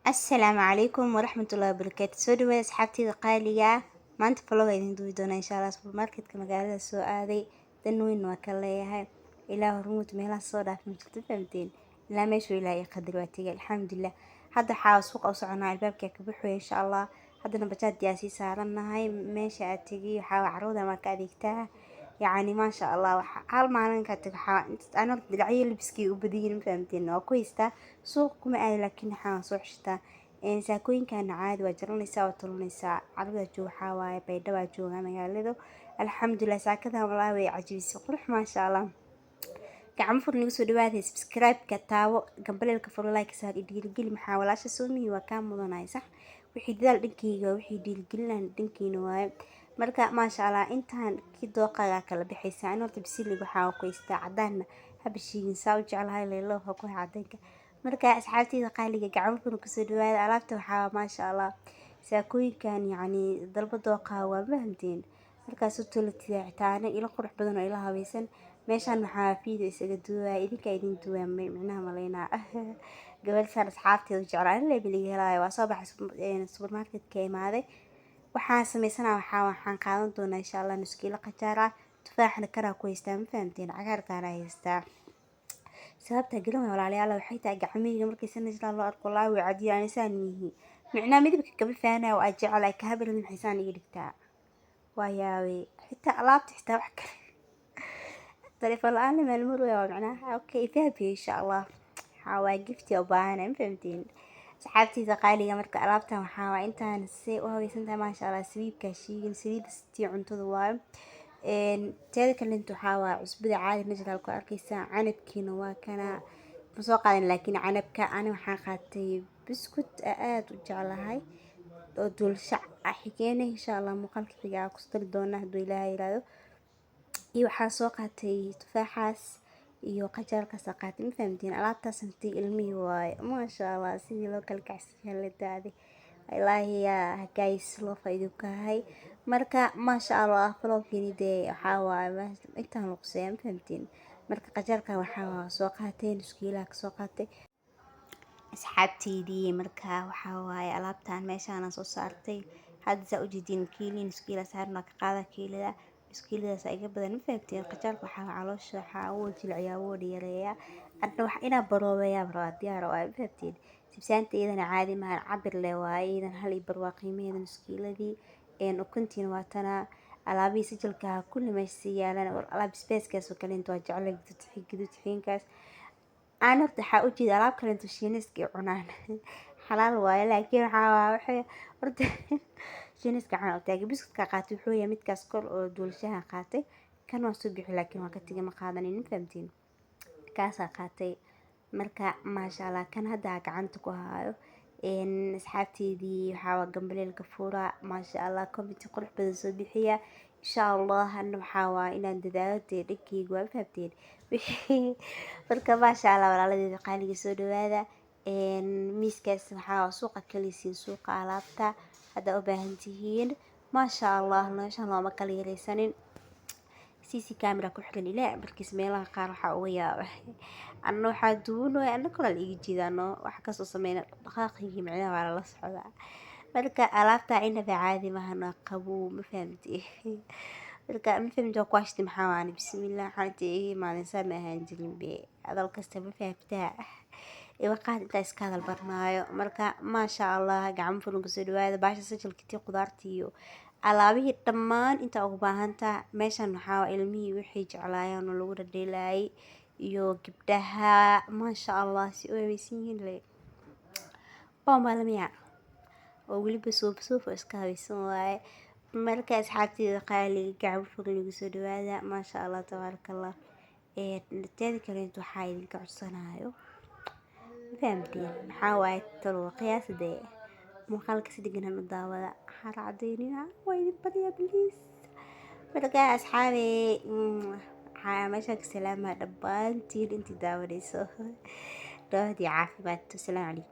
السلام عليكم ورحمة الله وبركاته. soo dhawaad asxaabtayda qaaliga ah. Maanta vlog aan idin duubi doonaa insha Allah. Supermarketka magaalada soo aaday dan weyn waa ka leeyahay ilaa hormuud meelaha soo dhaaf ma jirto fahamteen ilaa meeshu ilaa ay qadar waa tagay alxamdulillah. Hadda waxaa suuq u soconaa albaabka ka buuxo insha Allah. haddana bajaaj diyaasi saaranahay meesha aad tagi waxaa carruurda ma ka adeegtaa يعني ما شاء الله هل معناه كاتك أنا العيال لبسكي وبدين فهمتين وكويستا سوقكم عادي لكن صوح شتا إن ساكوين كان عادي وجروني سوا طلوني ساعة عرضة جو حواي بيدوا جو هم قالوا الحمد لله ساكتها والله ويعجب السقرح ما شاء الله كعم فرني وسود واحد سبسكرايب كتاو قبل الكفر لايك سهل يدير محاولات سومي وكان مضناي صح وحيد ذا دنكيga وحيد الجلان دنكينا واي marka ma sha Allah intaan ki dooqaga kala bixaysa in horta bisiliga waxa ku istaa cadaan habshiin saa u jeclahay leelo ha ku cadanka marka asxaabtayda qaaliga gacan ku soo dhawaada alaabta waxa ma sha Allah saakooyinkan yani dalba dooqa waa fahamteen markaas u tulatiya taana ila qurux badan oo ila habaysan meeshan waxa fiido isaga duwaa idinka idin duwaa macnaha maleena gabadh sar asxaabtayda jeclaan leebiliga helay waa soo baxay supermarketka imaaday waxaan sameysana waxaan qaadan doonaa insha Allah nus kiilo qajaar ah tufaaxna kara ku haystaa ma fahamteen cagaarkaana haystaa sababta garan walaalayaal waxay tahay gacmihiga markay sanadka loo arko laa way cadiyaan isaan yihiin macnaa midabka kaba faanaa oo jecel ay ka hablan maxaysan iga dhigtaa waayaaway xitaa alaabta xitaa wax kale taleefan aan meel mar waa macnaa okay faabi insha Allah waa gift oo baahan ma fahamteen saxaabtayda qaaliga marka alaabtan waxa waa intaan si u haweysantahay ma sha Allah saliidka shiigan saliid istii cuntada waa teeda kale inta waxa waa cusbada caadi najral ku arkaysa canabkiina waa kana soo qaadan laakiin canabka ani waxaan qaatay biskut aad u jeclahay oo dul shac xigeenay insha Allah muuqaalka xiga ku soo doona haduu Ilaahay yiraahdo iyo waxaan soo qaatay tufaaxaas iyo qajaarka saqaatay ma fahamtiin alaabtaas intii ilmihi waay ma sha Allah sidii loo kala kacsiin la daaday ilaahi ya guys loo faydo kahay marka ma sha Allah vlogini de waxa waay intaan lagu soo fahamtiin marka qajaarka waxa soo qaatay iskiila ka soo qaatay asxaabteydii marka waxa waay alaabtaan meeshaan soo saartay hadda u jeedin kiilin iskiila saarna ka qaada kiilada iskiiladaas ay badan faagteen qajaarka waxa caloosha waxa uu jilciyaa oo dheereeya adna wax ina baroobeeya diyaar oo ay faagteen sibsaanta iyadana caadi ma cabir leh waay idan hal barwaa qiimeedan iskiiladii ukuntiin waatana alaabii sijilka kulli meesha yaalan alaab space-kaas oo kale inta jecel gudud xiinkaas aan waxa u jeed alaab kale inta shiiniska cunaan xalaal waay laakiin waxa horta shiiniska caan oo taagi biskutka qaatay wuxuu yahay midkaas kor oo duulshaha qaatay kan waa soo bixi laakiin waa ka tagay ma qaadanin fahamtiin kaas qaatay marka ma sha Allah kan hadda gacanta ku haayo asxaabteydii waxa gambaleelka fuura ma sha Allah comment qurux badan soo bixiya insha Allah waxa waa inaan dadaalo dhigayga waa fahamteen marka ma sha Allah walaaladii qaaliga soo dhawaada miiskaas waxa suuqa kaliisiin suuqa alaabta hada u baahan tihiin ma sha Allah meeshan loo ma kala yareysanin CC camera ku xiran ilaa barkiis meelaha qaar waxa uu yaabay anna waxa duuno anna kala iga jiidano wax ka soo sameeyna dhaqaaqigi macnaha waa la socdaa marka alaabta inaba caadi ma hana qabo ma fahamtay marka ma fahamto ku ashti maxaa waan bismillaah xanti maalin sameehan jirin be adal kasta ma fahamtaa qaad inta iska hadal barnaayo marka ma sha Allah gacan furan ku soo dhawaada baasha sajilkii qudaartii iyo alaabihii dhammaan inta ugu baahantaa meeshan waxa ilmihii wixii jeclaayeen oo lagu dhadheelay iyo gabdhaha ma sha Allah si oo weysiin leh oo maalmiya oo waliba suuf iska haysan waay marka asxaabtayda qaaliga gacan furan ku soo dhawaada ma sha Allah tabarakallah teeda kale inta waxa idinka codsanayo fahamtiin maxaa waay talo qiyaasade muuqaalka si degan u daawada xar cadeynina way idin badiya please marka asxaabi waxaa meesha ka salaama dhammaantiin intii daawanayso doodi caafimaad salaam calaykum